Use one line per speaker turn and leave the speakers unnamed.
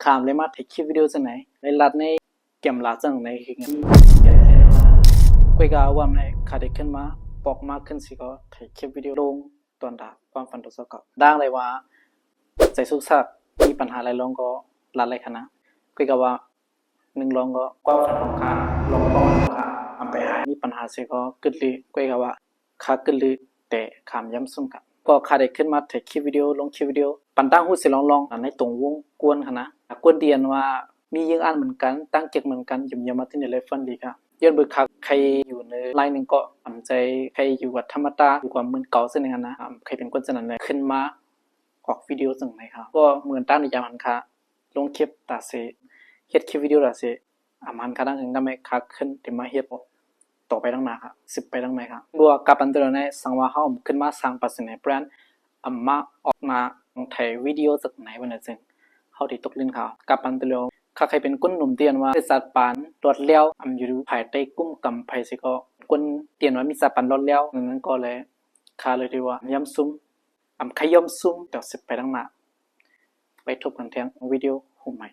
ขามเลยมาถ่ายคลิปวิดีโอจังไหนในรัดในเกมลาจังไหนคือกุยกาว่าในขาดขึ้นมาปอกมากขึ้นสิก็ถ่ายคลิปวิดีโอลงตอนดาความฝันตัวสกดังเลยว่าใจสุกสักมีปัญหาอะไรลองก็รัดเลยขนาดกุยกาว่าหนึ่งลองก็ความฝันของข้าลองต้องของข้าอันไปหายมีปัญหาสิก็กึศลีกุยกาว่าข้ากึศลีแต่ขามย้ำซุ่มกันก็ขาดขึ้นมาถ่ายคลิปวิดีโอลงคลิปวิดีโอปันตั้งหูสิลองในตรงวงกวนขนาดกวนเดียนว่ามียิงอ่านเหมือนกันตั้งเก็กเหมือนกันยุ่มยามาที่ในเลฟันดีครับย้อนเบิกคักใครอยู่ในไลน์หนึ่งก็อ่ำใจใครอยู่กับธรรมตาอยู่กับมือเก่าเส้นหนึ่งนะใครเป็นคนสนันเลยขึ้นมาออกวิดีโอสิ่งไหนครับก็เหมือนตั้งในยามหันค่ะลงคลิปตาเสเฮ็ดคลิปวิดีโอตาเสหันค่ะตั้งถึงทำให้คักขึ้นถึงมาเฮ็ดต่อไปตั้งนานครับ10ไปตั้งไหนครับบัวกับอันเดอร์ในสังวาเฮาขึ้นมาสร้างปัสในแบรนด์มาออกมาถ่ายวิดีโอจากไหนวันนั้นจึงเขาที่ตกลิ้นเขากับอันเดอร์ข้าใครเป็นก้นหนุ่มเตียนว่าสัตว์ปานรถเลี้ยวอยู่ภายใต้กุ้มกำไพสิก็ก้นเตียนว่ามีสัตว์ปานรถเลี้ยวนั้นก็เลยข้าเลยที่ว่าย้ำซุ้มขย่อมซุ้มเดี๋ยว10ไปตั้งหน้าไปทบกันแทงวิดีโอหุ่มใหม่